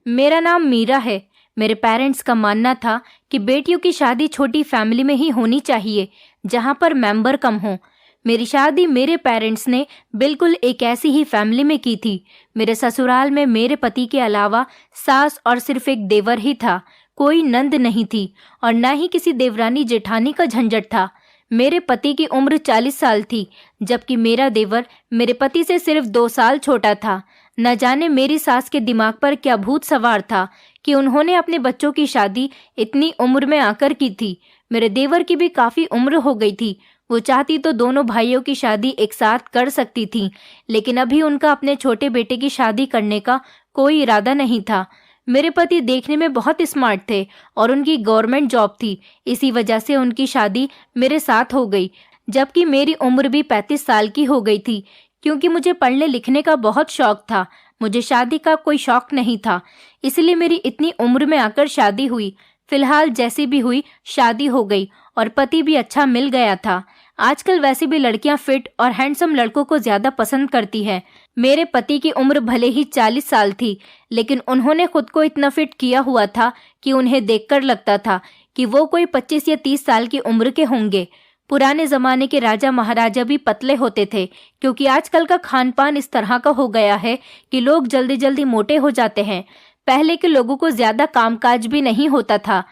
मेरा नाम मीरा है। मेरे पेरेंट्स का मानना था कि बेटियों की शादी छोटी फैमिली में ही होनी चाहिए, जहां पर मेंबर कम हो। मेरी शादी मेरे पेरेंट्स ने बिल्कुल एक ऐसी ही फैमिली में की थी। मेरे ससुराल में मेरे पति के अलावा सास और सिर्फ एक देवर ही था। कोई नंद नहीं थी और न ही किसी देवरानी जेठानी का झंझट था। मेरे पति की उम्र 40 साल थी, जबकि मेरा देवर मेरे पति से सिर्फ 2 साल छोटा था। न जाने मेरी सास के दिमाग पर क्या भूत सवार था कि उन्होंने अपने बच्चों की शादी इतनी उम्र में आकर की थी। मेरे देवर की भी काफी उम्र हो गई थी। वो चाहती तो दोनों भाइयों की शादी एक साथ कर सकती थी, लेकिन अभी उनका अपने छोटे बेटे की शादी करने का कोई इरादा नहीं था। मेरे पति देखने में बहुत स्मार्ट थे और उनकी गवर्नमेंट जॉब थी। इसी वजह से उनकी शादी मेरे साथ हो गई, जबकि मेरी उम्र भी 35 साल की हो गई थी। क्योंकि मुझे पढ़ने लिखने का बहुत शौक था, मुझे शादी का कोई शौक नहीं था, इसलिए मेरी इतनी उम्र में आकर शादी हुई। फिलहाल जैसी भी हुई शादी हो गई और पति भी अच्छा मिल गया था। आजकल वैसे भी लड़कियां फिट और हैंडसम लड़कों को ज्यादा पसंद करती हैं। मेरे पति की उम्र भले ही 40 साल थी, लेकिन उन्होंने खुद को इतना फिट किया हुआ था कि उन्हें देखकर लगता था कि वो कोई 25 या 30 साल की उम्र के होंगे। पुराने जमाने के राजा महाराजा भी पतले होते थे, क्योंकि आजकल का खान पान इस तरह का हो गया है कि लोग जल्दी जल्दी मोटे हो जाते हैं। पहले के लोगों को ज्यादा कामकाज भी नहीं होता था,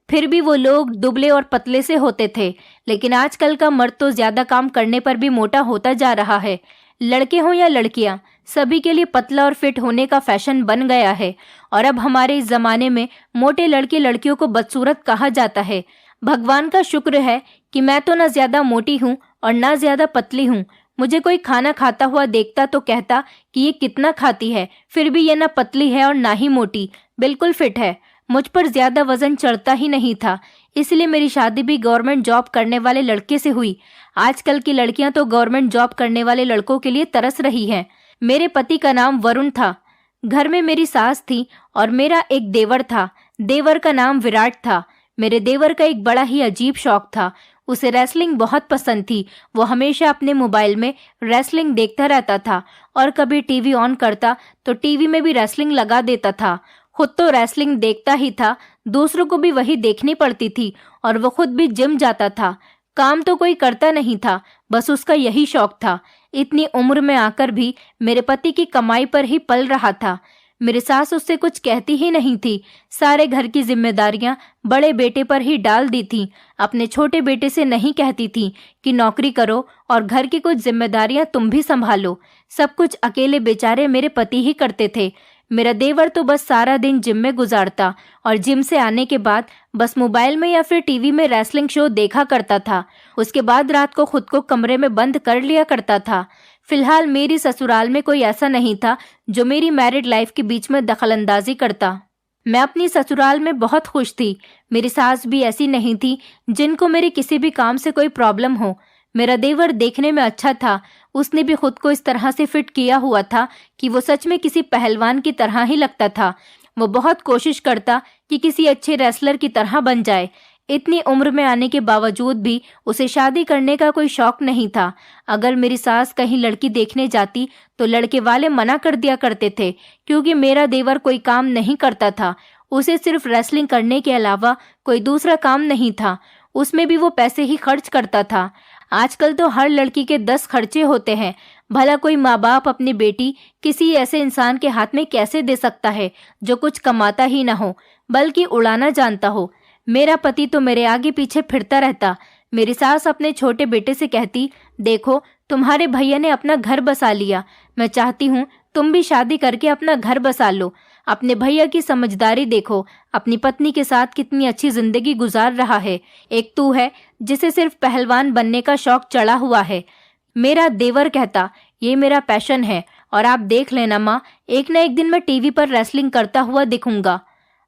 फिर भी वो लोग दुबले और पतले से होते थे। लेकिन आजकल का मर्द तो ज्यादा काम करने पर भी मोटा होता जा रहा है। लड़के हों या लड़कियां, सभी के लिए पतला और फिट होने का फैशन बन गया है। और अब हमारे इस जमाने में मोटे लड़के लड़कियों को बदसूरत कहा जाता है। भगवान का शुक्र है कि मैं तो ना ज्यादा मोटी हूँ और ना ज्यादा पतली हूँ। मुझे कोई खाना खाता हुआ देखता तो कहता कि ये कितना खाती है, फिर भी ये ना पतली है और ना ही मोटी, बिल्कुल फिट है। मुझ पर ज्यादा वजन चढ़ता ही नहीं था, इसलिए मेरी शादी भी गवर्नमेंट जॉब करने वाले लड़के से हुई। आजकल की लड़कियां तो गवर्नमेंट जॉब करने वाले लड़कों के लिए तरस रही हैं। मेरे पति का नाम वरुण था। घर में मेरी सास थी और मेरा एक देवर था। देवर का नाम विराट था। मेरे देवर का एक बड़ा ही अजीब शौक था। उसे रेसलिंग बहुत पसंद थी। वो हमेशा अपने मोबाइल में रेसलिंग देखता रहता था और कभी टीवी ऑन करता तो टीवी में भी रेसलिंग लगा देता था। खुद तो रेसलिंग देखता ही था, दूसरों को भी वही देखनी पड़ती थी और वो खुद भी जिम जाता था। काम तो कोई करता नहीं था, बस उसका यही शौक था। इतनी उम्र में आकर भी मेरे पति की कमाई पर ही पल रहा था। मेरी सास उससे कुछ कहती ही नहीं थी। सारे घर की जिम्मेदारियां बड़े बेटे पर ही डाल दी थी। अपने छोटे बेटे से नहीं कहती थी कि नौकरी करो और घर की कुछ जिम्मेदारियां तुम भी संभालो। सब कुछ अकेले बेचारे मेरे पति ही करते थे। मेरा देवर तो बस सारा दिन जिम में गुजारता और जिम से आने के बाद बस मोबाइल में या फिर टीवी में रेसलिंग शो देखा करता था। उसके बाद रात को खुद को कमरे में बंद कर लिया करता था। फिलहाल मेरी ससुराल में कोई ऐसा नहीं था जो मेरी मैरिड लाइफ के बीच में दखलंदाजी करता। मैं अपनी ससुराल में बहुत खुश थी। मेरी सास भी ऐसी नहीं थी जिनको मेरे किसी भी काम से कोई प्रॉब्लम हो। मेरा देवर देखने में अच्छा था। उसने भी खुद को इस तरह से फिट किया हुआ था कि वो सच में किसी पहलवान की तरह ही लगता था। वो बहुत कोशिश करता कि किसी अच्छे रेसलर की तरह बन जाए। इतनी उम्र में आने के बावजूद भी उसे शादी करने का कोई शौक नहीं था। अगर मेरी सास कहीं लड़की देखने जाती तो लड़के वाले मना कर दिया करते थे, क्योंकि मेरा देवर कोई काम नहीं करता था। उसे सिर्फ रेसलिंग करने के अलावा कोई दूसरा काम नहीं था। उसमें भी वो पैसे ही खर्च करता था। आजकल तो हर लड़की के 10 खर्चे होते हैं। भला कोई माँ बाप अपनी बेटी किसी ऐसे इंसान के हाथ में कैसे दे सकता है जो कुछ कमाता ही ना हो, बल्कि उड़ाना जानता हो। मेरा पति तो मेरे आगे पीछे फिरता रहता। मेरी सास अपने छोटे बेटे से कहती, देखो तुम्हारे भैया ने अपना घर बसा लिया, मैं चाहती हूँ तुम भी शादी करके अपना घर बसा लो। अपने भैया की समझदारी देखो, अपनी पत्नी के साथ कितनी अच्छी जिंदगी गुजार रहा है। एक तू है जिसे सिर्फ पहलवान बनने का शौक चढ़ा हुआ है। मेरा देवर कहता, ये मेरा पैशन है और आप देख लेना माँ, एक न एक दिन मैं टीवी पर रेसलिंग करता हुआ दिखूंगा।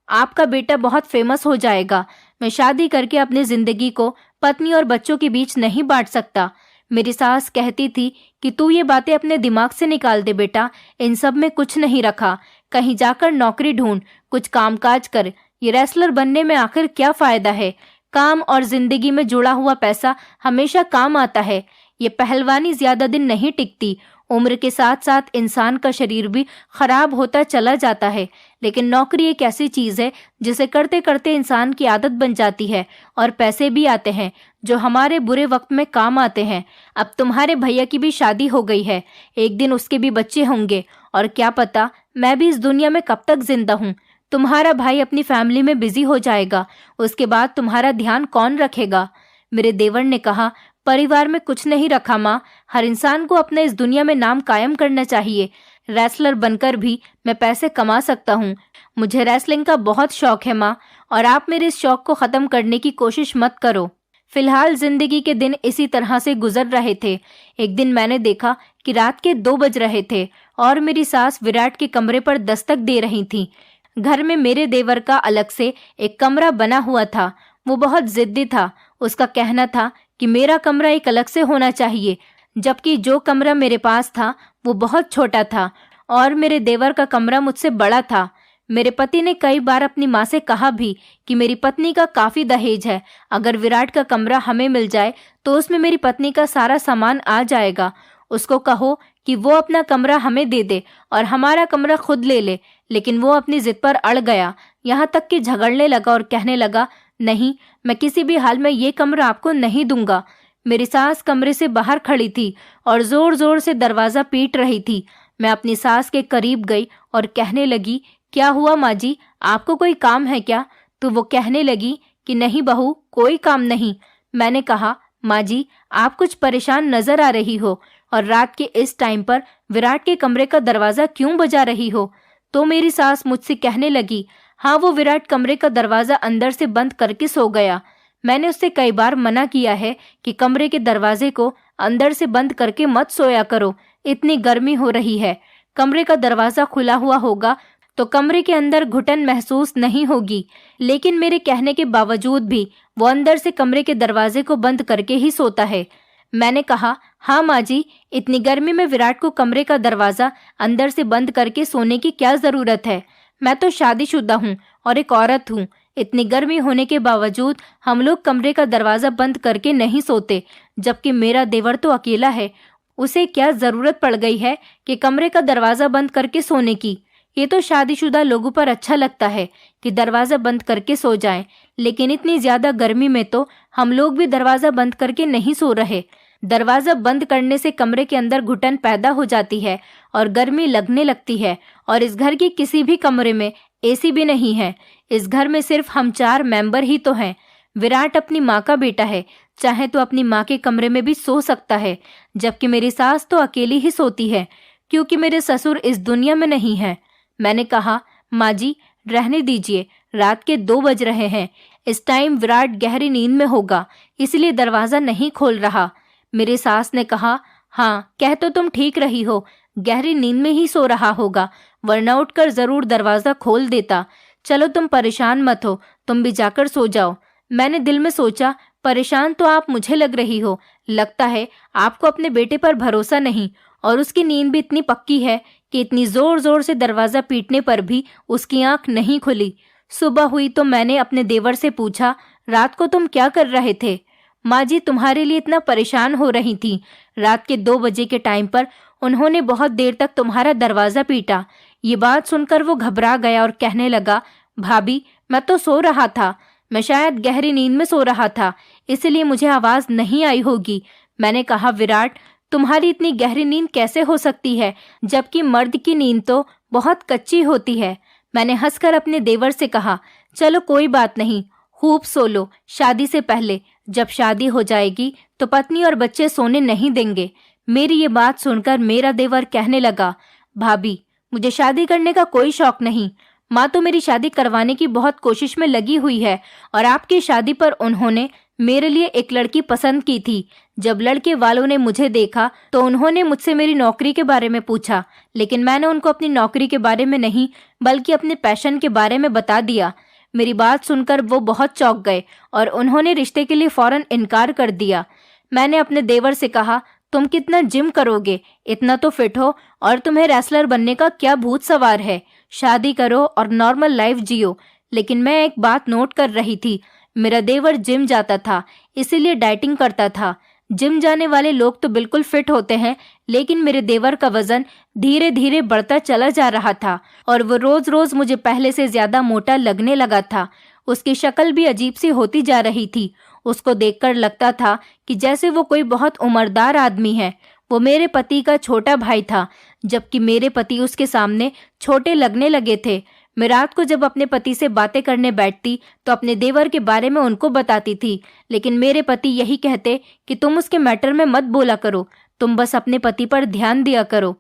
आपका बेटा बहुत फेमस हो जाएगा। मैं शादी करके अपनी जिंदगी को पत्नी और बच्चों के बीच नहीं बांट सकता। मेरी सास कहती थी कि तू ये बातें अपने दिमाग से निकाल दे बेटा, इन सब में कुछ नहीं रखा। कहीं जाकर नौकरी ढूंढ, कुछ कामकाज कर। ये रेसलर बनने में आखिर क्या फायदा है? काम और जिंदगी में जुड़ा हुआ पैसा हमेशा काम आता है। ये पहलवानी ज्यादा दिन नहीं टिकती। उम्र के साथ साथ इंसान का शरीर भी खराब होता चला जाता है, लेकिन नौकरी एक ऐसी चीज है जिसे करते करते इंसान की आदत बन जाती है और पैसे भी आते हैं जो हमारे बुरे वक्त में काम आते हैं। अब तुम्हारे भैया की भी शादी हो गई है, एक दिन उसके भी बच्चे होंगे और क्या पता मैं भी इस दुनिया में कब तक जिंदा हूँ। तुम्हारा भाई अपनी फैमिली में बिजी हो जाएगा, उसके बाद तुम्हारा ध्यान कौन रखेगा? मेरे देवर ने कहा, परिवार में कुछ नहीं रखा माँ, हर इंसान को अपने इस दुनिया में नाम कायम करना चाहिए। रेसलर बनकर भी मैं पैसे कमा सकता हूँ। मुझे रेसलिंग का बहुत शौक है माँ, और आप मेरे इस शौक को खत्म करने की कोशिश मत करो। फिलहाल जिंदगी के दिन इसी तरह से गुजर रहे थे। एक दिन मैंने देखा कि रात के 2 बज रहे थे और मेरी सास विराट के कमरे पर दस्तक दे रही थी। घर में मेरे देवर का अलग से एक कमरा बना हुआ था। वो बहुत जिद्दी था। उसका कहना था कि मेरा कमरा एक अलग से होना चाहिए, जबकि जो कमरा मेरे पास था वो बहुत छोटा था और मेरे देवर का कमरा मुझसे बड़ा था। मेरे पति ने कई बार अपनी माँ से कहा भी कि मेरी पत्नी का काफी दहेज है, अगर विराट का कमरा हमें मिल जाए तो उसमें मेरी पत्नी का सारा सामान आ जाएगा। उसको कहो कि वो अपना कमरा हमें दे दे और हमारा कमरा खुद ले ले। लेकिन वो अपनी जिद पर अड़ गया, यहाँ तक कि झगड़ने लगा और कहने लगा, नहीं, मैं किसी भी हाल में ये कमरा आपको नहीं दूंगा। मेरी सास कमरे से बाहर खड़ी थी और जोर जोर से दरवाजा पीट रही थी। मैं अपनी सास के करीब गई और कहने लगी, क्या हुआ माँ जी, आपको कोई काम है क्या? तो वो कहने लगी कि नहीं बहू, कोई काम नहीं। मैंने कहा, माँ जी, आप कुछ परेशान नजर आ रही हो और रात के इस टाइम पर विराट के कमरे का दरवाजा क्यों बजा रही हो? तो मेरी सास मुझसे कहने लगी, हाँ, वो विराट कमरे का दरवाजा अंदर से बंद करके सो गया। मैंने उससे कई बार मना किया है कि कमरे के दरवाजे को अंदर से बंद करके मत सोया करो, इतनी गर्मी हो रही है। कमरे का दरवाजा खुला हुआ होगा तो कमरे के अंदर घुटन महसूस नहीं होगी। लेकिन मेरे कहने के बावजूद भी वो अंदर से कमरे के दरवाजे को बंद करके ही सोता है। मैंने कहा, हाँ माँ जी, इतनी गर्मी में विराट को कमरे का दरवाजा अंदर से बंद करके सोने की क्या जरूरत है? मैं तो शादीशुदा हूँ और एक औरत हूँ। इतनी गर्मी होने के बावजूद हम लोग कमरे का दरवाजा बंद करके नहीं सोते, जबकि मेरा देवर तो अकेला है। उसे क्या जरूरत पड़ गई है कि कमरे का दरवाजा बंद करके सोने की? ये तो शादीशुदा लोगों पर अच्छा लगता है कि दरवाजा बंद करके सो जाएं, लेकिन इतनी ज्यादा गर्मी में तो हम लोग भी दरवाजा बंद करके नहीं सो रहे। दरवाजा बंद करने से कमरे के अंदर घुटन पैदा हो जाती है और गर्मी लगने लगती है, और इस घर के किसी भी कमरे में एसी भी नहीं है। इस घर में सिर्फ हम 4 मेंबर ही तो हैं। विराट अपनी माँ का बेटा है, चाहे तो अपनी माँ के कमरे में भी सो सकता है, जबकि मेरी सास तो अकेली ही सोती है क्योंकि मेरे ससुर इस दुनिया में नहीं है। मैंने कहा, माँ जी, रहने दीजिए, रात के 2 बज रहे हैं। इस टाइम विराट गहरी नींद में होगा, इसलिए दरवाजा नहीं खोल रहा। मेरी सास ने कहा, हाँ, कह तो तुम ठीक रही हो, गहरी नींद में ही सो रहा होगा, वरना उठकर जरूर दरवाजा खोल देता। चलो तुम परेशान मत हो, तुम भी जाकर सो जाओ। मैंने दिल में सोचा, परेशान तो आप मुझे लग रही हो, लगता है आपको अपने बेटे पर भरोसा नहीं, और उसकी नींद भी इतनी पक्की है कि इतनी जोर जोर से दरवाजा पीटने पर भी उसकी आंख नहीं खुली। सुबह हुई तो मैंने अपने देवर से पूछा, रात को तुम क्या कर रहे थे? माँ जी तुम्हारे लिए इतना परेशान हो रही थी। रात के 2 बजे के टाइम पर उन्होंने बहुत देर तक तुम्हारा दरवाजा पीटा। ये बात सुनकर वो घबरा गया और कहने लगा, भाभी, मैं तो सो रहा था, मैं शायद गहरी नींद में सो रहा था, इसलिए मुझे आवाज नहीं आई होगी। मैंने कहा, विराट, तुम्हारी इतनी गहरी नींद कैसे हो सकती है, जबकि मर्द की नींद तो बहुत कच्ची होती है। मैंने हंसकर अपने देवर से कहा, चलो कोई बात नहीं, खूब सो लो, शादी से पहले। जब शादी हो जाएगी तो पत्नी और बच्चे सोने नहीं देंगे। मेरी ये बात सुनकर मेरा देवर कहने लगा, भाभी, मुझे शादी करने का कोई शौक नहीं। माँ तो मेरी शादी करवाने की बहुत कोशिश में लगी हुई है, और आपकी शादी पर उन्होंने मेरे लिए एक लड़की पसंद की थी। जब लड़के वालों ने मुझे देखा तो उन्होंने मुझसे मेरी नौकरी के बारे में पूछा, लेकिन मैंने उनको अपनी नौकरी के बारे में नहीं बल्कि अपने पैशन के बारे में बता दिया। मेरी बात सुनकर वो बहुत चौंक गए और उन्होंने रिश्ते के लिए फौरन इनकार कर दिया। मैंने अपने देवर से कहा, तुम कितना जिम करोगे, इतना तो फिट हो, और तुम्हें रेसलर बनने का क्या भूत सवार है? शादी करो और नॉर्मल लाइफ जियो। लेकिन मैं एक बात नोट कर रही थी, मेरा देवर जिम जाता था, इसीलिए डाइटिंग करता था। जिम जाने वाले लोग तो बिल्कुल फिट होते हैं, लेकिन मेरे देवर का वजन धीरे धीरे बढ़ता चला जा रहा था और वो रोज रोज मुझे पहले से ज्यादा मोटा लगने लगा था। उसकी शक्ल भी अजीब सी होती जा रही थी। उसको देखकर लगता था कि जैसे वो कोई बहुत उम्रदार आदमी है। वो मेरे पति का छोटा भाई था, जबकि मेरे पति उसके सामने छोटे लगने लगे थे। मैं रात को जब अपने पति से बातें करने बैठती तो अपने देवर के बारे में उनको बताती थी, लेकिन मेरे पति यही कहते कि तुम उसके मैटर में मत बोला करो, तुम बस अपने पति पर ध्यान दिया करो।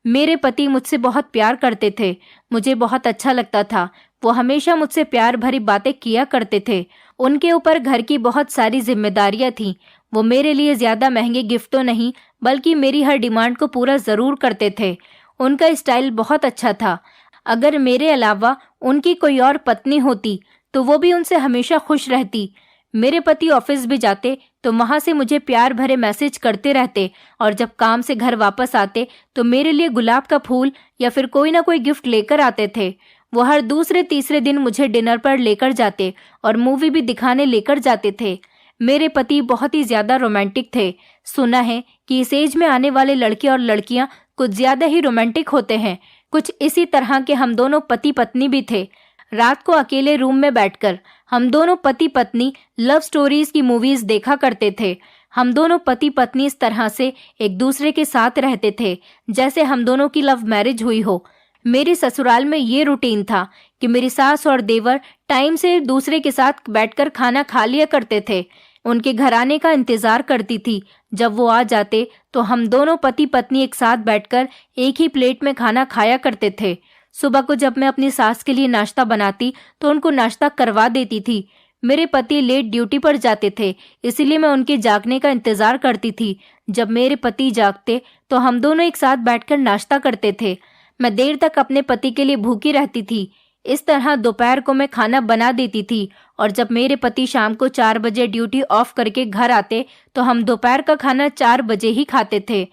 मेरे पति मुझसे बहुत प्यार करते थे। मुझे बहुत अच्छा लगता था। वो हमेशा मुझसे प्यार भरी बातें किया करते थे। उनके ऊपर घर की बहुत सारी जिम्मेदारियां थीं। वो मेरे लिए ज्यादा महंगे गिफ्ट तो नहीं, बल्कि मेरी हर डिमांड को पूरा जरूर करते थे। उनका स्टाइल बहुत अच्छा था। अगर मेरे अलावा उनकी कोई और पत्नी होती तो वो भी उनसे हमेशा खुश रहती। मेरे पति ऑफिस भी जाते तो वहां से मुझे प्यार भरे मैसेज करते रहते, और जब काम से घर वापस आते तो मेरे लिए गुलाब का फूल या फिर कोई ना कोई गिफ्ट लेकर आते थे। वो हर दूसरे तीसरे दिन मुझे डिनर पर लेकर जाते और मूवी भी दिखाने लेकर जाते थे। मेरे पति बहुत ही ज्यादा रोमांटिक थे। सुना है कि इस एज में आने वाले लड़के और लड़कियां कुछ ज्यादा ही रोमांटिक होते हैं। कुछ इसी तरह के हम दोनों पति पत्नी भी थे। रात को अकेले रूम में बैठकर हम दोनों पति पत्नी लव स्टोरीज की मूवीज देखा करते थे। हम दोनों पति पत्नी इस तरह से एक दूसरे के साथ रहते थे जैसे हम दोनों की लव मैरिज हुई हो। मेरे ससुराल में ये रूटीन था कि मेरी सास और देवर टाइम से एक दूसरे के साथ बैठकर खाना खा लिया करते थे। उनके घर आने का इंतजार करती थी। जब वो आ जाते तो हम दोनों पति पत्नी एक साथ बैठकर एक ही प्लेट में खाना खाया करते थे। सुबह को जब मैं अपनी सास के लिए नाश्ता बनाती तो उनको नाश्ता करवा देती थी। मेरे पति लेट ड्यूटी पर जाते थे, इसलिए मैं उनके जागने का इंतजार करती थी। जब मेरे पति जागते तो हम दोनों एक साथ बैठकर नाश्ता करते थे। मैं देर तक अपने पति के लिए भूखी रहती थी। इस तरह दोपहर को मैं खाना बना देती थी, और जब मेरे पति शाम को 4 बजे ड्यूटी ऑफ करके घर आते तो हम दोपहर का खाना 4 बजे ही खाते थे।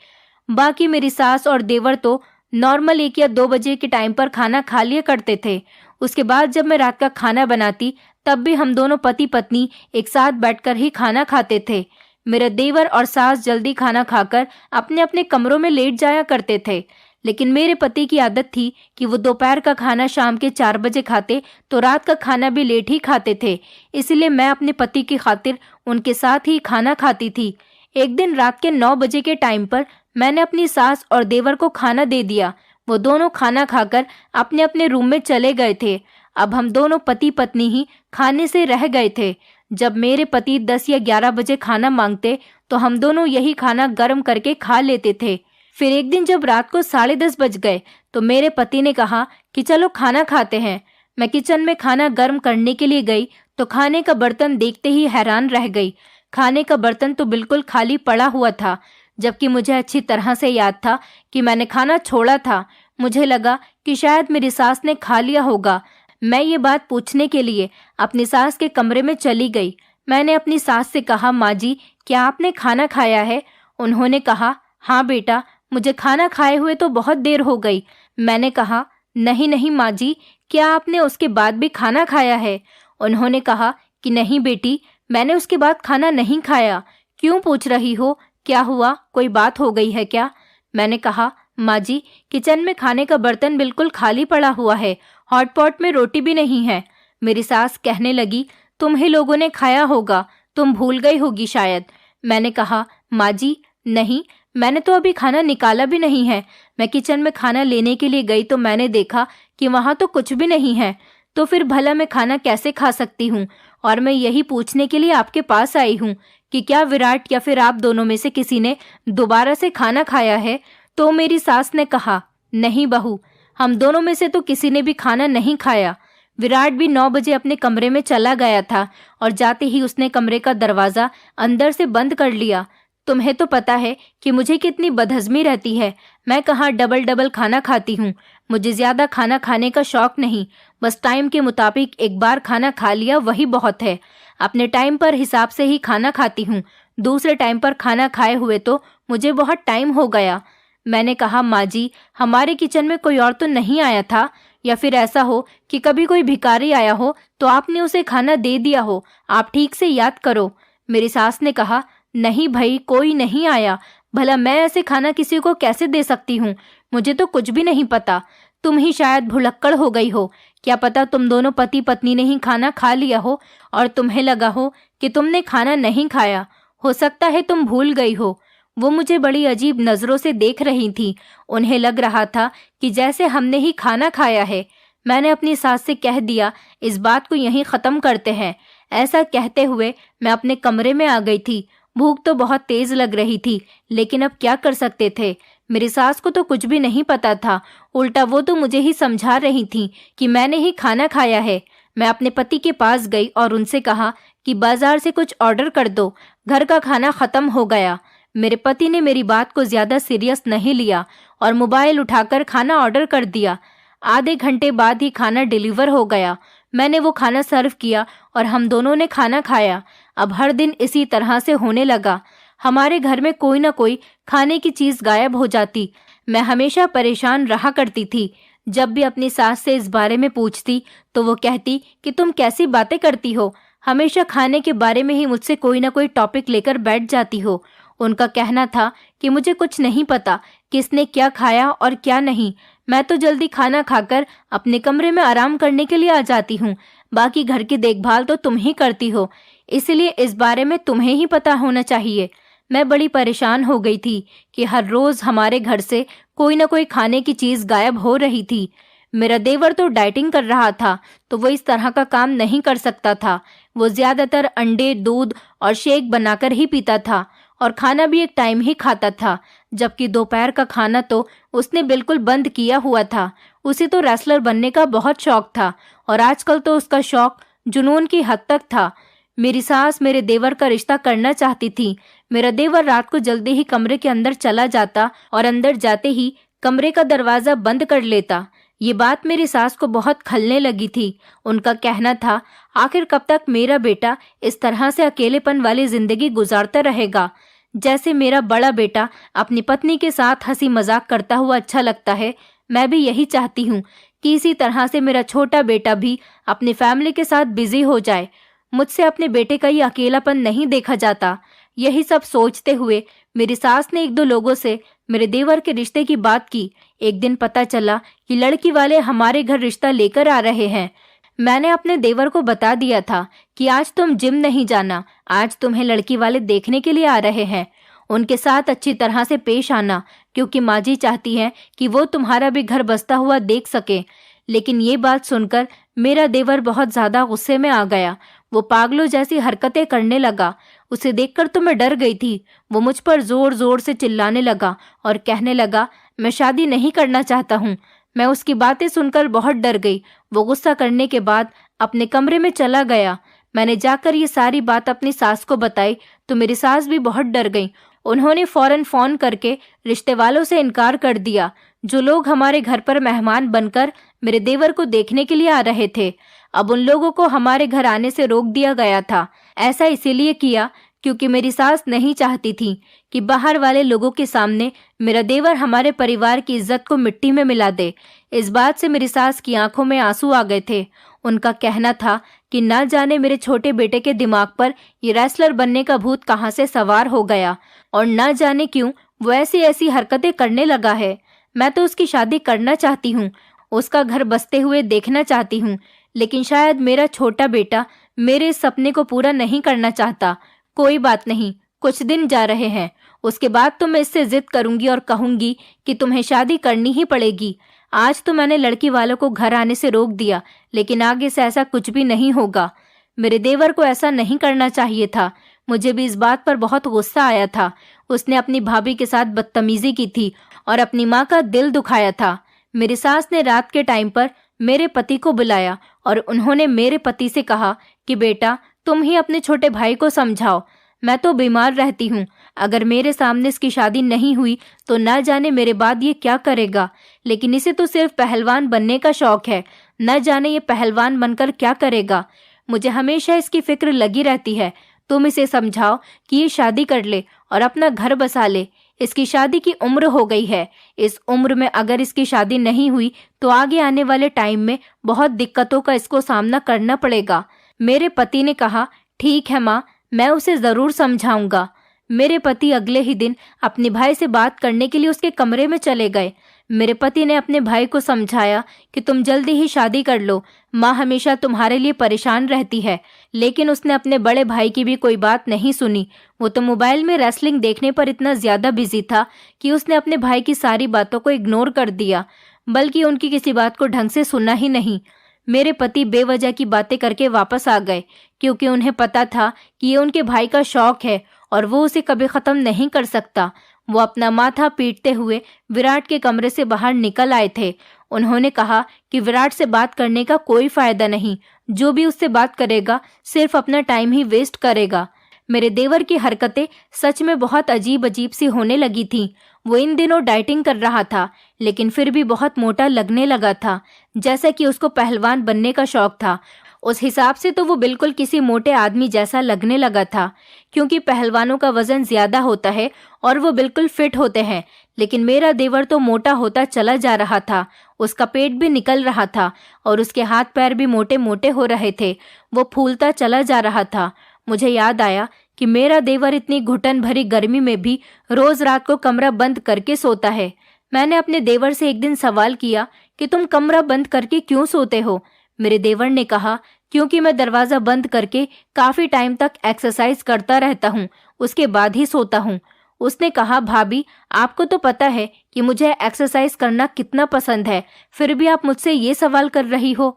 बाकी मेरी सास और देवर तो नॉर्मल 1 या 2 बजे के टाइम पर खाना खा लिया करते थे। उसके बाद जब मैं रात का खाना बनाती तब भी हम दोनों पति पत्नी एक साथ बैठकर ही खाना खाते थे। मेरे देवर और सास जल्दी खाना खाकर अपने अपने कमरों में लेट जाया करते थे, लेकिन मेरे पति की आदत थी कि वो दोपहर का खाना शाम के 4 बजे खाते तो रात का खाना भी लेट ही खाते थे। इसलिए मैं अपने पति की खातिर उनके साथ ही खाना खाती थी। एक दिन रात के 9 बजे के टाइम पर मैंने अपनी सास और देवर को खाना दे दिया। वो दोनों खाना खाकर अपने अपने रूम में चले गए थे। अब हम दोनों पति पत्नी ही खाने से रह गए थे। जब मेरे पति 10 या 11 बजे खाना मांगते तो हम दोनों यही खाना गर्म करके खा लेते थे। फिर एक दिन जब रात को 10:30 बज गए तो मेरे पति ने कहा कि चलो खाना खाते हैं। मैं किचन में खाना गर्म करने के लिए गई तो खाने का बर्तन देखते ही हैरान रह गई। खाने का बर्तन तो बिल्कुल खाली पड़ा हुआ था, जबकि मुझे अच्छी तरह से याद था कि मैंने खाना छोड़ा था। मुझे लगा कि शायद मेरी सास ने खा लिया होगा। मैं ये बात पूछने के लिए अपनी सास के कमरे में चली गई। मैंने अपनी सास से कहा, माँ जी, क्या आपने खाना खाया है? उन्होंने कहा, हाँ बेटा, मुझे खाना खाए हुए तो बहुत देर हो गई। मैंने कहा, नहीं नहीं माँ जी, क्या आपने उसके बाद भी खाना खाया है? उन्होंने कहा कि नहीं बेटी, मैंने उसके बाद खाना नहीं खाया। क्यों पूछ रही हो? क्या हुआ? कोई बात हो गई है क्या? मैंने कहा, माँ जी, किचन में खाने का बर्तन बिल्कुल खाली पड़ा हुआ है, हॉट पॉट में रोटी भी नहीं है। मेरी सास कहने लगी, तुम ही लोगों ने खाया होगा, तुम भूल गई होगी शायद। मैंने कहा, माँ जी, नहीं, मैंने तो अभी खाना निकाला भी नहीं है। मैं किचन में खाना लेने के लिए गई तो मैंने देखा कि वहाँ तो कुछ भी नहीं है। तो फिर भला मैं खाना कैसे खा सकती हूँ? और मैं यही पूछने के लिए आपके पास आई हूँ कि क्या विराट या फिर आप दोनों में से किसी ने दोबारा से खाना खाया है? तो मेरी सास ने कहा, नहीं बहू, हम दोनों में से तो किसी ने भी खाना नहीं खाया। विराट भी 9 बजे अपने कमरे में चला गया था और जाते ही उसने कमरे का दरवाजा अंदर से बंद कर लिया। तुम्हें तो पता है कि मुझे कितनी बदहजमी रहती है। मैं कहाँ डबल डबल खाना खाती हूँ। मुझे ज्यादा खाना खाने का शौक नहीं, बस टाइम के मुताबिक एक बार खाना खा लिया वही बहुत है। अपने टाइम पर हिसाब से ही खाना खाती हूँ। दूसरे टाइम पर खाना खाए हुए तो मुझे बहुत टाइम हो गया। मैंने कहा, माँ जी, हमारे किचन में कोई और तो नहीं आया था? या फिर ऐसा हो कि कभी कोई भिखारी आया हो तो आपने उसे खाना दे दिया हो? आप ठीक से याद करो। मेरी सास ने कहा, नहीं भाई, कोई नहीं आया। भला मैं ऐसे खाना किसी को कैसे दे सकती हूँ? मुझे तो कुछ भी नहीं पता। तुम ही शायद भुलक्कड़ हो गई हो। क्या पता तुम दोनों पति पत्नी ने ही खाना खा लिया हो और तुम्हें लगा हो कि तुमने खाना नहीं खाया। हो सकता है तुम भूल गई हो। वो मुझे बड़ी अजीब नजरों से देख रही थी। उन्हें लग रहा था कि जैसे हमने ही खाना खाया है। मैंने अपनी सास से कह दिया, इस बात को यहीं खत्म करते हैं। ऐसा कहते हुए मैं अपने कमरे में आ गई थी। भूख तो बहुत तेज लग रही थी, लेकिन अब क्या कर सकते थे। मेरी सास को तो कुछ भी नहीं पता था। उल्टा वो तो मुझे ही समझा रही थी कि मैंने ही खाना खाया है। मैं अपने पति के पास गई और उनसे कहा कि बाजार से कुछ ऑर्डर कर दो, घर का खाना खत्म हो गया। मेरे पति ने मेरी बात को ज्यादा सीरियस नहीं लिया और मोबाइल उठाकर खाना ऑर्डर कर दिया। आधे घंटे बाद ही खाना डिलीवर हो गया। मैंने वो खाना सर्व किया और हम दोनों ने खाना खाया। अब हर दिन इसी तरह से होने लगा। हमारे घर में कोई ना कोई खाने की चीज गायब हो जाती। मैं हमेशा परेशान रहा करती थी। जब भी अपनी सास से इस बारे में पूछती तो वो कहती कि तुम कैसी बातें करती हो, हमेशा खाने के बारे में ही मुझसे कोई ना कोई टॉपिक लेकर बैठ जाती हो। उनका कहना था कि मुझे कुछ नहीं पता किसने क्या खाया और क्या नहीं। मैं तो जल्दी खाना खाकर अपने कमरे में आराम करने के लिए आ जाती हूँ। बाकी घर की देखभाल तो तुम ही करती हो, इसलिए इस बारे में तुम्हें ही पता होना चाहिए। मैं बड़ी परेशान हो गई थी कि हर रोज हमारे घर से कोई ना कोई खाने की चीज गायब हो रही थी। मेरा देवर तो डाइटिंग कर रहा था, तो वो इस तरह का काम नहीं कर सकता था। वो ज्यादातर अंडे, दूध और शेक बनाकर ही पीता था और खाना भी एक टाइम ही खाता था, जबकि दोपहर का खाना तो उसने बिल्कुल बंद किया हुआ था। उसे तो रेसलर बनने का बहुत शौक था और आजकल तो उसका शौक जुनून की हद तक था। मेरी सास मेरे देवर का रिश्ता करना चाहती थी। मेरा देवर रात को जल्दी ही कमरे के अंदर चला जाता और अंदर जाते ही कमरे का दरवाजा बंद कर लेता। ये बात मेरी सास को बहुत खलने लगी थी। उनका कहना था, आखिर कब तक मेरा बेटा इस तरह से अकेलेपन वाली जिंदगी गुजारता रहेगा। जैसे मेरा बड़ा बेटा अपनी पत्नी के साथ हंसी मजाक करता हुआ अच्छा लगता है, मैं भी यही चाहती हूँ कि इसी तरह से मेरा छोटा बेटा भी अपनी फैमिली के साथ बिजी हो जाए। मुझसे अपने बेटे का ये अकेलापन नहीं देखा जाता। यही सब सोचते हुए मेरी सास ने एक दो लोगों से मेरे देवर के रिश्ते की बात की। एक दिन पता चला कि लड़की वाले हमारे घर रिश्ता लेकर आ रहे हैं। मैंने अपने देवर को बता दिया था कि आज तुम जिम नहीं जाना, आज तुम्हें लड़की वाले देखने के लिए आ रहे हैं। उनके साथ अच्छी तरह से पेश आना, क्योंकि माँ जी चाहती है कि वो तुम्हारा भी घर बसता हुआ देख सके। लेकिन ये बात सुनकर मेरा देवर बहुत ज्यादा गुस्से में आ गया। वो पागलों जैसी हरकतें करने लगा। उसे देखकर तो मैं डर गई थी। वो मुझ पर जोर जोर से चिल्लाने लगा और कहने लगा, मैं शादी नहीं करना चाहता हूँ। मैं उसकी बातें सुनकर बहुत डर गई। वो गुस्सा करने के बाद अपने कमरे में चला गया। मैंने जाकर ये सारी बात अपनी सास को बताई तो मेरी सास भी बहुत डर गई। उन्होंने फौरन फोन करके रिश्ते वालों से इनकार कर दिया, जो लोग हमारे घर पर मेहमान बनकर मेरे देवर को देखने के लिए आ रहे थे। अब उन लोगों को हमारे घर आने से रोक दिया गया था। ऐसा इसीलिए किया क्योंकि मेरी सास नहीं चाहती थी कि बाहर वाले लोगों के सामने मेरा देवर हमारे परिवार की इज्जत को मिट्टी में मिला दे। इस बात से मेरी सास की आंखों में आंसू आ गए थे। उनका कहना था कि ना जाने मेरे छोटे बेटे के दिमाग पर ये रेसलर बनने का भूत कहाँ से सवार हो गया और ना जाने क्यों वो ऐसी ऐसी हरकतें करने लगा है। मैं तो उसकी शादी करना चाहती हूँ, उसका घर बसते हुए देखना चाहती हूँ, लेकिन शायद मेरा छोटा बेटा मेरे इस सपने को पूरा नहीं करना चाहता। कोई बात नहीं, कुछ दिन जा रहे हैं, उसके बाद तो मैं इससे जिद करूंगी और कहूंगी कि तुम्हें शादी करनी ही पड़ेगी। आज तो मैंने लड़की वालों को घर आने से रोक दिया, लेकिन आगे से ऐसा कुछ भी नहीं होगा। मेरे देवर को ऐसा नहीं करना चाहिए था। मुझे भी इस बात पर बहुत गुस्सा आया था। उसने अपनी भाभी के साथ बदतमीजी की थी और अपनी माँ का दिल दुखाया था। मेरी सास ने रात के टाइम पर मेरे पति को बुलाया और उन्होंने मेरे पति से कहा कि बेटा, तुम ही अपने छोटे भाई को समझाओ। मैं तो बीमार रहती हूँ, अगर मेरे सामने इसकी शादी नहीं हुई तो ना जाने मेरे बाद ये क्या करेगा। लेकिन इसे तो सिर्फ पहलवान बनने का शौक है, न जाने ये पहलवान बनकर क्या करेगा। मुझे हमेशा इसकी फिक्र लगी रहती है। तुम इसे समझाओ कि ये शादी कर ले और अपना घर बसा ले। इसकी शादी की उम्र हो गई है। इस उम्र में अगर इसकी शादी नहीं हुई तो आगे आने वाले टाइम में बहुत दिक्कतों का इसको सामना करना पड़ेगा। मेरे पति ने कहा, ठीक है माँ, मैं उसे जरूर समझाऊंगा। मेरे पति अगले ही दिन अपने भाई से बात करने के लिए उसके कमरे में चले गए। मेरे पति ने अपने भाई को समझाया कि तुम जल्दी ही शादी कर लो, माँ हमेशा तुम्हारे लिए परेशान रहती है। लेकिन उसने अपने बड़े भाई की भी कोई बात नहीं सुनी। वो तो मोबाइल में रेसलिंग देखने पर इतना ज्यादा बिजी था कि उसने अपने भाई की सारी बातों को इग्नोर कर दिया, बल्कि उनकी किसी बात को ढंग से सुना ही नहीं। मेरे पति बेवजह की बातें करके वापस आ गए, क्योंकि उन्हें पता था कि ये उनके भाई का शौक है और वो उसे कभी खत्म नहीं कर सकता। वो अपना माथा पीटते हुए विराट के कमरे से बाहर निकल आए थे। उन्होंने कहा कि विराट से बात करने का कोई फायदा नहीं, जो भी उससे बात करेगा सिर्फ अपना टाइम ही वेस्ट करेगा। मेरे देवर की हरकतें सच में बहुत अजीब अजीब सी होने लगी थी। वो इन दिनों डाइटिंग कर रहा था, लेकिन फिर भी बहुत मोटा लगने लगा था, जैसा कि उसको पहलवान बनने का शौक था। उस हिसाब से तो वो बिल्कुल किसी मोटे आदमी जैसा लगने लगा था, क्योंकि पहलवानों का वजन ज्यादा होता है और वो बिल्कुल फिट होते हैं। लेकिन मेरा देवर तो मोटा होता चला जा रहा था। उसका पेट भी निकल रहा था और उसके हाथ पैर भी मोटे मोटे हो रहे थे। वो फूलता चला जा रहा था। मुझे याद आया कि मेरा देवर इतनी घुटन भरी गर्मी में भी रोज रात को कमरा बंद करके सोता है। मैंने अपने देवर से एक दिन सवाल किया कि तुम कमरा बंद करके क्यों सोते हो? मेरे देवर ने कहा, क्योंकि मैं दरवाजा बंद करके काफी टाइम तक एक्सरसाइज करता रहता हूँ, उसके बाद ही सोता हूँ। उसने कहा, भाभी आपको तो पता है कि मुझे एक्सरसाइज करना कितना पसंद है, फिर भी आप मुझसे ये सवाल कर रही हो।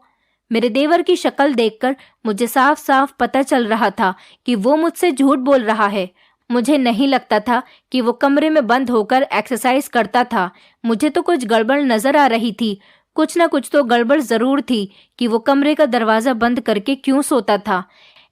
मेरे देवर की शक्ल देखकर मुझे साफ साफ पता चल रहा था कि वो मुझसे झूठ बोल रहा है। मुझे नहीं लगता था कि वो कमरे में बंद होकर एक्सरसाइज करता था। मुझे तो कुछ गड़बड़ नजर आ रही थी। कुछ ना कुछ तो गड़बड़ जरूर थी कि वो कमरे का दरवाजा बंद करके क्यों सोता था।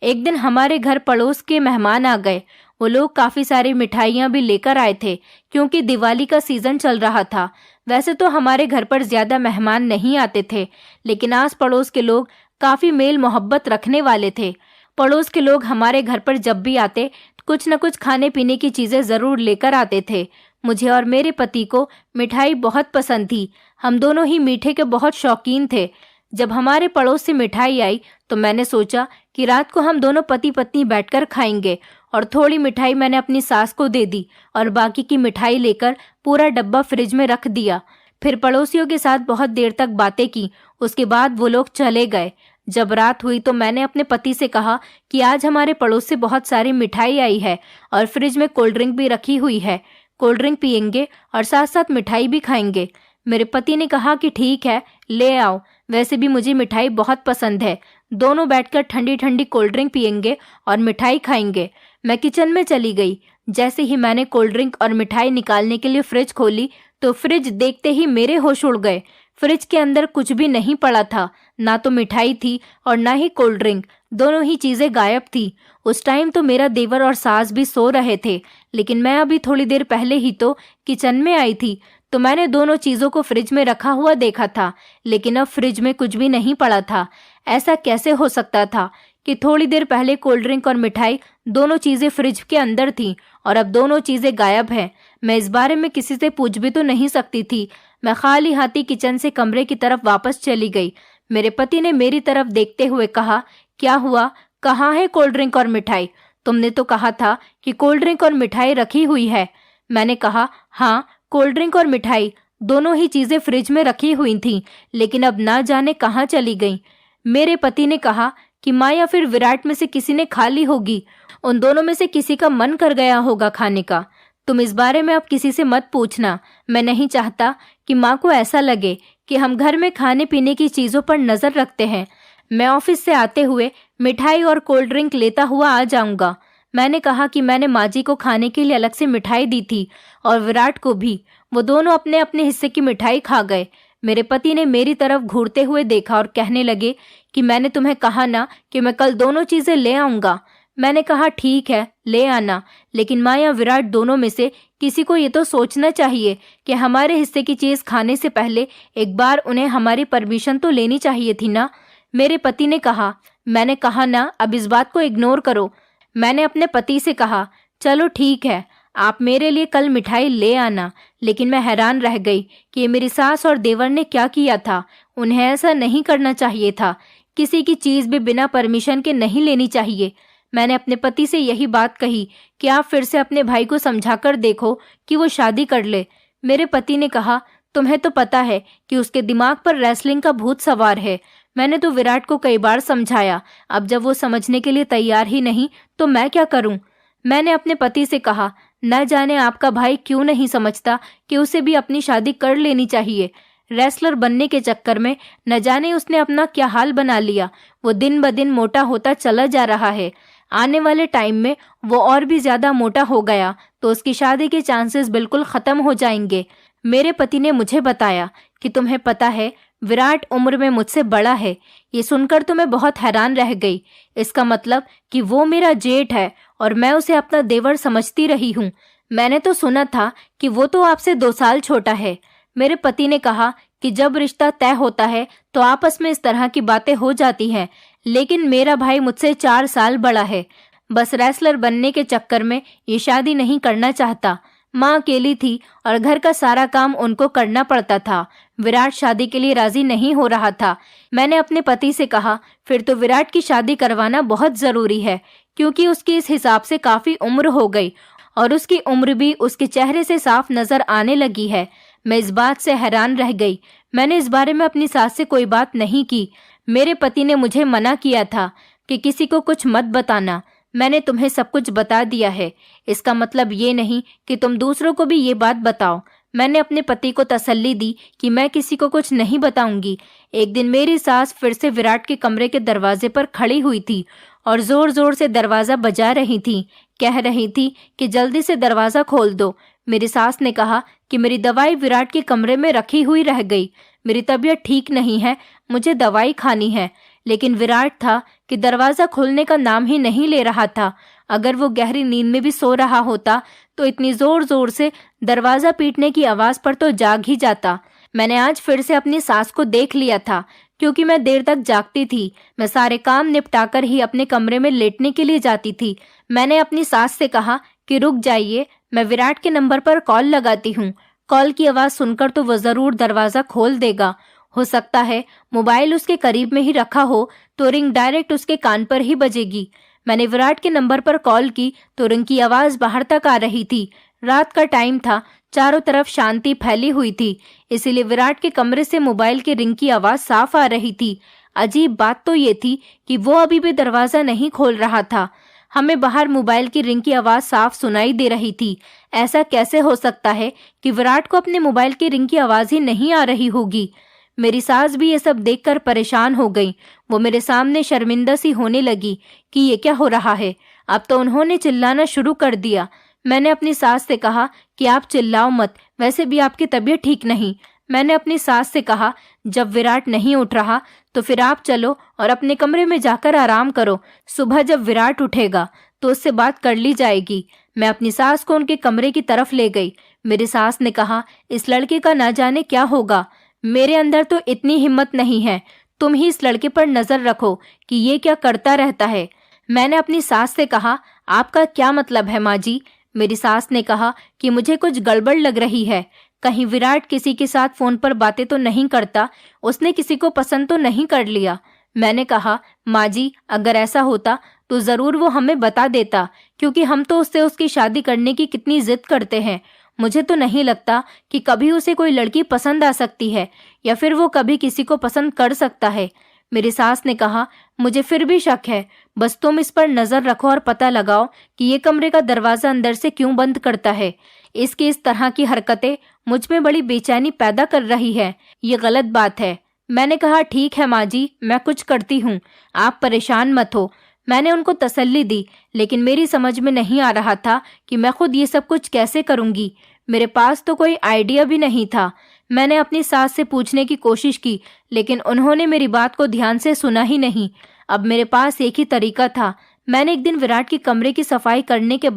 एक दिन हमारे घर पड़ोस के मेहमान आ गए। वो लोग काफी सारी मिठाइयाँ भी लेकर आए थे, क्योंकि दिवाली का सीजन चल रहा था। वैसे तो हमारे घर पर ज्यादा मेहमान नहीं आते थे, लेकिन आस पड़ोस के लोग काफी मेल मोहब्बत रखने वाले थे। पड़ोस के लोग हमारे घर पर जब भी आते कुछ न कुछ खाने पीने की चीजें जरूर लेकर आते थे। मुझे और मेरे पति को मिठाई बहुत पसंद थी। हम दोनों ही मीठे के बहुत शौकीन थे। जब हमारे पड़ोस से मिठाई आई तो मैंने सोचा कि रात को हम दोनों पति पत्नी बैठकर खाएंगे, और थोड़ी मिठाई मैंने अपनी सास को दे दी और बाकी की मिठाई लेकर पूरा डब्बा फ्रिज में रख दिया। फिर पड़ोसियों के साथ बहुत देर तक बातें की। उसके बाद वो लोग चले गए। जब रात हुई तो मैंने अपने पति से कहा कि आज हमारे पड़ोस से बहुत सारी मिठाई आई है और फ्रिज में कोल्ड ड्रिंक भी रखी हुई है। कोल्ड ड्रिंक पियेंगे और साथ साथ मिठाई भी खाएंगे। मेरे पति ने कहा कि ठीक है, ले आओ। वैसे भी मुझे मिठाई बहुत पसंद है। दोनों बैठकर ठंडी ठंडी कोल्ड ड्रिंक पियेंगे और मिठाई खाएंगे। मैं किचन में चली गई। जैसे ही मैंने कोल्ड ड्रिंक और मिठाई निकालने के लिए फ्रिज खोली तो फ्रिज देखते ही मेरे होश उड़ गए। फ्रिज के अंदर कुछ भी नहीं पड़ा था, ना तो मिठाई थी और ना ही कोल्ड ड्रिंक। दोनों ही चीजें गायब थी। उस टाइम तो मेरा देवर और सास भी सो रहे थे, लेकिन मैं अभी थोड़ी देर पहले ही तो किचन में आई थी, तो मैंने दोनों चीजों को फ्रिज में रखा हुआ देखा था, लेकिन अब फ्रिज में कुछ भी नहीं पड़ा था। ऐसा कैसे हो सकता था कि थोड़ी देर पहले कोल्ड ड्रिंक और मिठाई दोनों चीजें फ्रिज के अंदर थी और अब दोनों चीजें गायब हैं। मैं इस बारे में किसी से पूछ भी तो नहीं सकती थी। मैं खाली हाथी किचन से कमरे की तरफ वापस चली गई। मेरे पति ने मेरी तरफ देखते हुए कहा, क्या हुआ, कहाँ है कोल्ड ड्रिंक और मिठाई? तुमने तो कहा था कि कोल्ड ड्रिंक और मिठाई रखी हुई है। मैंने कहा, हाँ, कोल्ड ड्रिंक और मिठाई दोनों ही चीजें फ्रिज में रखी हुई थीं, लेकिन अब ना जाने कहाँ चली गईं। मेरे पति ने कहा कि माँ या फिर विराट में से किसी ने खा ली होगी। उन दोनों में से किसी का मन कर गया होगा खाने का। तुम इस बारे में अब किसी से मत पूछना। मैं नहीं चाहता कि माँ को ऐसा लगे कि हम घर में खाने पीने की चीजों पर नजर रखते हैं। मैं ऑफिस से आते हुए मिठाई और कोल्ड ड्रिंक लेता हुआ आ जाऊंगा। मैंने कहा कि मैंने माँ जी को खाने के लिए अलग से मिठाई दी थी और विराट को भी। वो दोनों अपने अपने हिस्से की मिठाई खा गए। मेरे पति ने मेरी तरफ घूरते हुए देखा और कहने लगे कि मैंने तुम्हें कहा ना कि मैं कल दोनों चीजें ले आऊंगा। मैंने कहा, ठीक है, ले आना, लेकिन माँ या विराट दोनों में से किसी को ये तो सोचना चाहिए कि हमारे हिस्से की चीज खाने से पहले एक बार उन्हें हमारी परमिशन तो लेनी चाहिए थी ना। मेरे पति ने कहा, मैंने कहा ना, अब इस बात को इग्नोर करो। मैंने अपने पति से कहा, चलो ठीक है, आप मेरे लिए कल मिठाई ले आना। लेकिन मैं हैरान रह गई कि मेरी सास और देवर ने क्या किया था। उन्हें ऐसा नहीं करना चाहिए था। किसी की चीज भी बिना परमिशन के नहीं लेनी चाहिए। मैंने अपने पति से यही बात कही कि आप फिर से अपने भाई को समझाकर देखो कि वो शादी कर ले। मेरे पति ने कहा, तुम्हें तो पता है कि उसके दिमाग पर रेसलिंग का भूत सवार है। मैंने तो विराट को कई बार समझाया, अब जब वो समझने के लिए तैयार ही नहीं तो मैं क्या करूं? मैंने अपने पति से कहा, न जाने आपका भाई क्यों नहीं समझता कि उसे भी अपनी शादी कर लेनी चाहिए। रेसलर बनने के चक्कर में न जाने उसने अपना क्या हाल बना लिया। वो दिन ब दिन मोटा होता चला जा रहा है। आने वाले टाइम में वो और भी ज्यादा मोटा हो गया तो उसकी शादी के चांसेस बिल्कुल खत्म हो जाएंगे। मेरे पति ने मुझे बताया कि तुम्हें पता है विराट उम्र में मुझसे बड़ा है। ये सुनकर तो मैं बहुत हैरान रह गई। इसका मतलब कि वो मेरा जेठ है और मैं उसे अपना देवर समझती रही हूँ। मैंने तो सुना था कि वो तो आपसे 2 साल छोटा है। मेरे पति ने कहा कि जब रिश्ता तय होता है तो आपस में इस तरह की बातें हो जाती हैं, लेकिन मेरा भाई मुझसे 4 साल बड़ा है। बस रेसलर बनने के चक्कर में ये शादी नहीं करना चाहता। माँ अकेली थी और घर का सारा काम उनको करना पड़ता था। विराट शादी के लिए राजी नहीं हो रहा था। मैंने अपने पति से कहा, फिर तो विराट की शादी करवाना बहुत जरूरी है, क्योंकि उसकी इस हिसाब से काफी उम्र हो गई और उसकी उम्र भी उसके चेहरे से साफ नजर आने लगी है। मैं इस बात से हैरान रह गई। मैंने इस बारे में अपनी सास से कोई बात नहीं की। मेरे पति ने मुझे मना किया था कि किसी को कुछ मत बताना। मैंने तुम्हें सब कुछ बता दिया है, इसका मतलब ये नहीं कि तुम दूसरों को भी ये बात बताओ। मैंने अपने पति को तसल्ली दी कि मैं किसी को कुछ नहीं बताऊंगी। एक दिन मेरी सास फिर से विराट के कमरे के दरवाजे पर खड़ी हुई थी और जोर जोर से दरवाजा बजा रही थी। कह रही थी कि जल्दी से दरवाजा खोल दो। मेरी सास ने कहा कि मेरी दवाई विराट के कमरे में रखी हुई रह गई। मेरी तबीयत ठीक नहीं है, मुझे दवाई खानी है। लेकिन विराट था कि दरवाजा खोलने का नाम ही नहीं ले रहा था। अगर वो गहरी नींद में भी सो रहा होता तो इतनी जोर जोर से दरवाजा पीटने की आवाज पर तो जाग ही जाता। मैंने आज फिर से अपनी सास को देख लिया था, क्योंकि मैं देर तक जागती थी। मैं सारे काम निपटाकर ही अपने कमरे में लेटने के लिए जाती थी। मैंने अपनी सास से कहा कि रुक जाइए, मैं विराट के नंबर पर कॉल लगाती हूँ। कॉल की आवाज सुनकर तो वो जरूर दरवाजा खोल देगा। हो सकता है मोबाइल उसके करीब में ही रखा हो तो रिंग डायरेक्ट उसके कान पर ही बजेगी। मैंने विराट के नंबर पर कॉल की तो रिंग की आवाज बाहर तक आ रही थी। रात का टाइम था, चारों तरफ शांति फैली हुई थी, इसीलिए विराट के कमरे से मोबाइल की रिंग की आवाज साफ आ रही थी। अजीब बात तो ये थी कि वो अभी भी दरवाजा नहीं खोल रहा था। हमें बाहर मोबाइल की रिंग की आवाज साफ सुनाई दे रही थी। ऐसा कैसे हो सकता है कि विराट को अपने मोबाइल की रिंग की आवाज ही नहीं आ रही होगी? मेरी सास भी ये सब देखकर परेशान हो गई। वो मेरे सामने शर्मिंदा सी होने लगी कि ये क्या हो रहा है। अब तो उन्होंने चिल्लाना शुरू कर दिया। मैंने अपनी सास से कहा कि आप चिल्लाओ मत, वैसे भी आपकी तबीयत ठीक नहीं। मैंने अपनी सास से कहा, जब विराट नहीं उठ रहा तो फिर आप चलो और अपने कमरे में जाकर आराम करो। सुबह जब विराट उठेगा तो उससे बात कर ली जाएगी। मैं अपनी सास को उनके कमरे की तरफ ले गई। मेरी सास ने कहा, इस लड़के का ना जाने क्या होगा। मेरे अंदर तो इतनी हिम्मत नहीं है। तुम ही इस लड़के पर नजर रखो कि ये क्या करता रहता है। मैंने अपनी सास से कहा, आपका क्या मतलब है माँ जी? मेरी सास ने कहा कि मुझे कुछ गड़बड़ लग रही है। कहीं विराट किसी के साथ फोन पर बातें तो नहीं करता, उसने किसी को पसंद तो नहीं कर लिया। मैंने कहा, माँ जी, अगर ऐसा होता तो जरूर वो हमें बता देता, क्योंकि हम तो उससे उसकी शादी करने की कितनी जिद करते हैं। मुझे तो नहीं लगता कि कभी उसे कोई लड़की पसंद आ सकती है, या फिर वो कभी किसी को पसंद कर सकता है। मेरी सास ने कहा, मुझे फिर भी शक है, बस तुम इस पर नजर रखो और पता लगाओ कि ये कमरे का दरवाजा अंदर से क्यों बंद करता है। इसकी इस तरह की हरकतें मुझ में बड़ी बेचैनी पैदा कर रही है। ये गलत बात है। मैंने कहा, ठीक है माँ जी, मैं कुछ करती हूँ, आप परेशान मत हो। मैंने उनको तसल्ली दी, लेकिन मेरी समझ में नहीं आ रहा था कि मैं खुद ये सब कुछ कैसे करूंगी। मेरे पास तो कोई आइडिया भी नहीं था। मैंने अपनी सास से पूछने की कोशिश की, लेकिन उन्होंने मेरी बात को ध्यान से सुना ही नहीं। अब मेरे पास एक ही तरीका था। मैंने एक दिन विराट के कमरे की सफाई करने के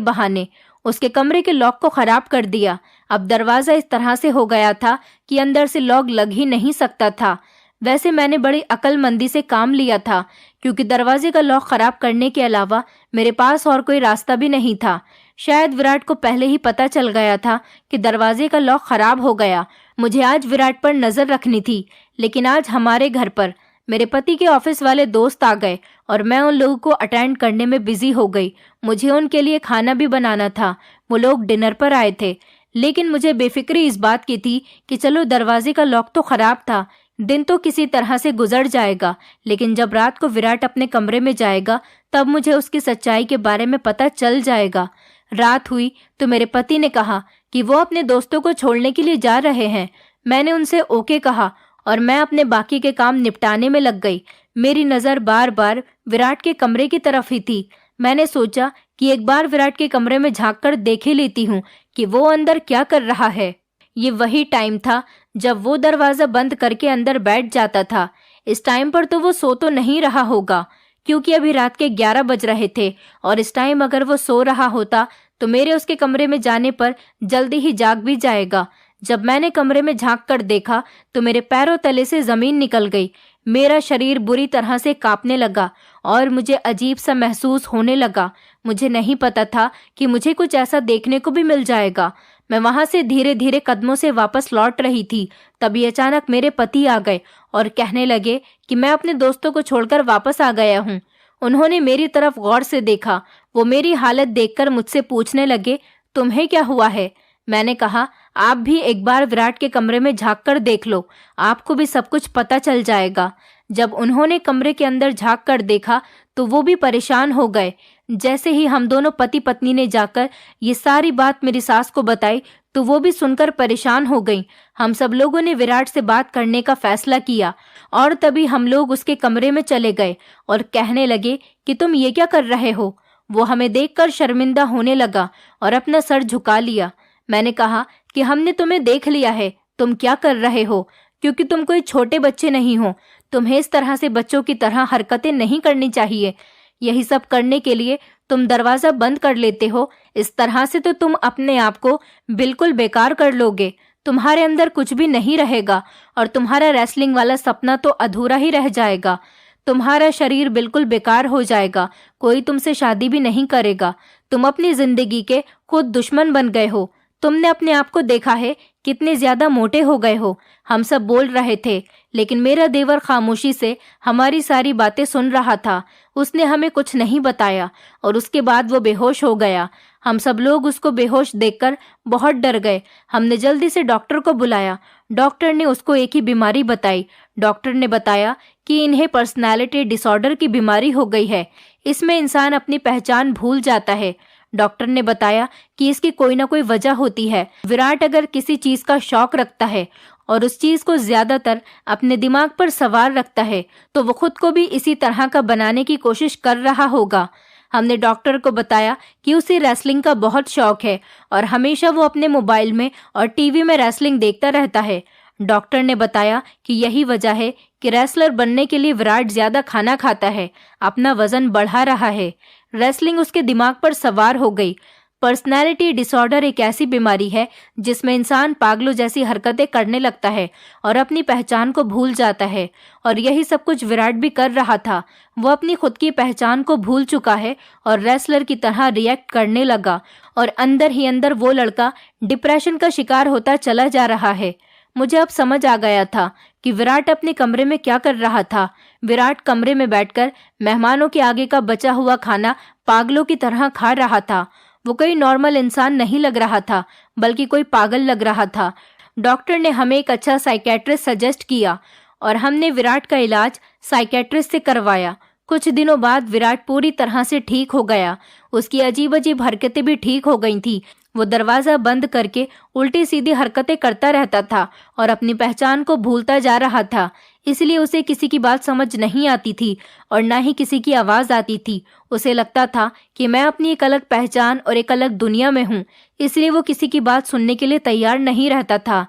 बहाने उसके कमरे के लॉक को खराब कर दिया। अब दरवाजा इस तरह से हो गया था कि अंदर से लॉक लग ही नहीं सकता था। वैसे मैंने बड़ी अक्लमंदी से काम लिया था, क्योंकि दरवाजे का लॉक खराब करने के अलावा मेरे पास और कोई रास्ता भी नहीं था। शायद विराट को पहले ही पता चल गया था कि दरवाजे का लॉक खराब हो गया। मुझे आज विराट पर नजर रखनी थी, लेकिन आज हमारे घर पर। मेरे पति के ऑफिस वाले दोस्त आ गए और मैं उन लोगों को अटेंड करने में बिजी हो गई। मुझे उनके लिए खाना भी बनाना था। वो लोग डिनर पर आए थे, लेकिन मुझे बेफिक्री इस बात की थी कि चलो दरवाजे का लॉक तो खराब था, दिन तो किसी तरह से गुजर जाएगा, लेकिन जब रात को विराट अपने कमरे में जाएगा तब मुझे उसकी सच्चाई के बारे में पता चल जाएगा। रात हुई तो मेरे पति ने कहा कि वो अपने दोस्तों को छोड़ने के लिए जा रहे हैं। मैंने उनसे ओके कहा और मैं अपने बाकी के काम निपटाने में लग गई। मेरी नज़र बार बार विराट के कमरे की तरफ ही थी। मैंने सोचा कि एक बार विराट के कमरे में झांक कर देख ही लेती हूँ कि वो अंदर क्या कर रहा है। ये वही टाइम था जब वो दरवाज़ा बंद करके अंदर बैठ जाता था। इस टाइम पर तो वो सो तो नहीं रहा होगा, क्योंकि अभी रात के 11 बज रहे थे और इस टाइम अगर वो सो रहा होता तो मेरे उसके कमरे में जाने पर जल्दी ही जाग भी जाएगा। जब मैंने कमरे में झांक कर देखा तो मेरे पैरों तले से जमीन निकल गई। मेरा शरीर बुरी तरह से कांपने लगा और मुझे अजीब सा महसूस होने लगा। मुझे नहीं पता था कि मुझे कुछ ऐसा देखने को भी मिल जाएगा। मैं वहां से धीरे धीरे कदमों से वापस लौट रही थी, तभी अचानक मेरे पति आ गए और कहने लगे कि मैं अपने दोस्तों को छोड़कर वापस आ गया हूँ। उन्होंने मेरी तरफ गौर से देखा। वो मेरी हालत देखकर मुझसे पूछने लगे, तुम्हें क्या हुआ है? मैंने कहा, आप भी एक बार विराट के कमरे में झांक कर देख लो, आपको भी सब कुछ पता चल जाएगा। जब उन्होंने कमरे के अंदर झांक कर देखा तो वो भी परेशान हो गए। जैसे ही हम दोनों पति पत्नी ने जाकर ये सारी बात मेरी सास को बताई तो वो भी सुनकर परेशान हो गई। हम सब लोगों ने विराट से बात करने का फैसला किया और तभी हम लोग उसके कमरे में चले गए और कहने लगे कि तुम ये क्या कर रहे हो? वो हमें देखकर शर्मिंदा होने लगा और अपना सर झुका लिया। मैंने कहा कि हमने तुम्हें देख लिया है, तुम क्या कर रहे हो, क्योंकि तुम कोई छोटे बच्चे नहीं हो। तुम्हें इस तरह से बच्चों की तरह हरकतें नहीं करनी चाहिए। यही सब करने के लिए तुम दरवाजा बंद कर लेते हो। इस तरह से तो तुम अपने आप को बिल्कुल बेकार कर लोगे। तुम्हारे अंदर कुछ भी नहीं रहेगा और तुम्हारा रेसलिंग वाला सपना तो अधूरा ही रह जाएगा। तुम्हारा शरीर बिल्कुल बेकार हो जाएगा, कोई तुमसे शादी भी नहीं करेगा। तुम अपनी जिंदगी के खुद दुश्मन बन गए हो। तुमने अपने आप को देखा है कितने ज्यादा मोटे हो गए हो। हम सब बोल रहे थे, लेकिन मेरा देवर खामोशी से हमारी सारी बातें सुन रहा था। उसने हमें कुछ नहीं बताया और उसके बाद वो बेहोश हो गया। हम सब लोग उसको बेहोश देखकर बहुत डर गए। हमने जल्दी से डॉक्टर को बुलाया। डॉक्टर ने उसको एक ही बीमारी बताई। डॉक्टर ने बताया कि इन्हें पर्सनैलिटी डिसऑर्डर की बीमारी हो गई है। इसमें इंसान अपनी पहचान भूल जाता है। डॉक्टर ने बताया कि इसकी कोई ना कोई वजह होती है। विराट अगर किसी चीज का शौक रखता है और उस चीज को ज्यादातर अपने दिमाग पर सवार रखता है तो वो खुद को भी इसी तरह का बनाने की कोशिश कर रहा होगा। हमने डॉक्टर को बताया कि उसे रेसलिंग का बहुत शौक है और हमेशा वो अपने मोबाइल में और टीवी में रेसलिंग देखता रहता है। डॉक्टर ने बताया कि यही वजह है कि रेसलर बनने के लिए विराट ज्यादा खाना खाता है, अपना वजन बढ़ा रहा है। रेसलिंग उसके दिमाग पर सवार हो गई। पर्सनैलिटी डिसऑर्डर एक ऐसी बीमारी है जिसमें इंसान पागलों जैसी हरकतें करने लगता है और अपनी पहचान को भूल जाता है, और यही सब कुछ विराट भी कर रहा था। वो अपनी खुद की पहचान को भूल चुका है और रेसलर की तरह रिएक्ट करने लगा और अंदर ही अंदर वो लड़का डिप्रेशन का शिकार होता चला जा रहा है। मुझे अब समझ आ गया था कि विराट अपने कमरे में क्या कर रहा था। विराट कमरे में बैठकर मेहमानों के आगे का बचा हुआ खाना पागलों की तरह खा रहा था। वो कोई नॉर्मल इंसान नहीं लग रहा था, बल्कि कोई पागल लग रहा था। डॉक्टर ने हमें एक अच्छा साइकेट्रिस्ट सजेस्ट किया और हमने विराट का इलाज साइकेट्रिस्ट से करवाया। कुछ दिनों बाद विराट पूरी तरह से ठीक हो गया। उसकी अजीब अजीब हरकतें भी ठीक हो गई थी। वो दरवाजा बंद करके उल्टी सीधी हरकतें करता रहता था और अपनी पहचान को भूलता जा रहा था। इसलिए उसे किसी की बात समझ नहीं आती थी और ना ही किसी की आवाज आती थी। उसे लगता था कि मैं अपनी एक अलग पहचान और एक अलग दुनिया में हूँ, इसलिए वो किसी की बात सुनने के लिए तैयार नहीं रहता था।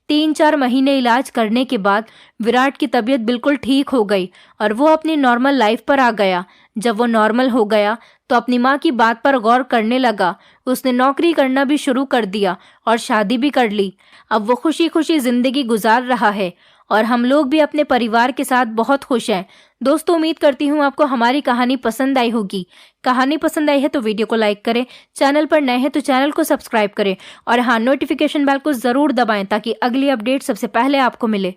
3-4 महीने इलाज करने के बाद विराट की तबीयत बिल्कुल ठीक हो गई और वो अपनी नॉर्मल लाइफ पर आ गया। जब वो नॉर्मल हो गया तो अपनी माँ की बात पर गौर करने लगा। उसने नौकरी करना भी शुरू कर दिया और शादी भी कर ली। अब वो खुशी खुशी जिंदगी गुजार रहा है और हम लोग भी अपने परिवार के साथ बहुत खुश हैं। दोस्तों, उम्मीद करती हूँ आपको हमारी कहानी पसंद आई होगी। कहानी पसंद आई है तो वीडियो को लाइक करें, चैनल पर नए हैं तो चैनल को सब्सक्राइब करें और हाँ, नोटिफिकेशन बेल को जरूर दबाएं ताकि अगली अपडेट सबसे पहले आपको मिले।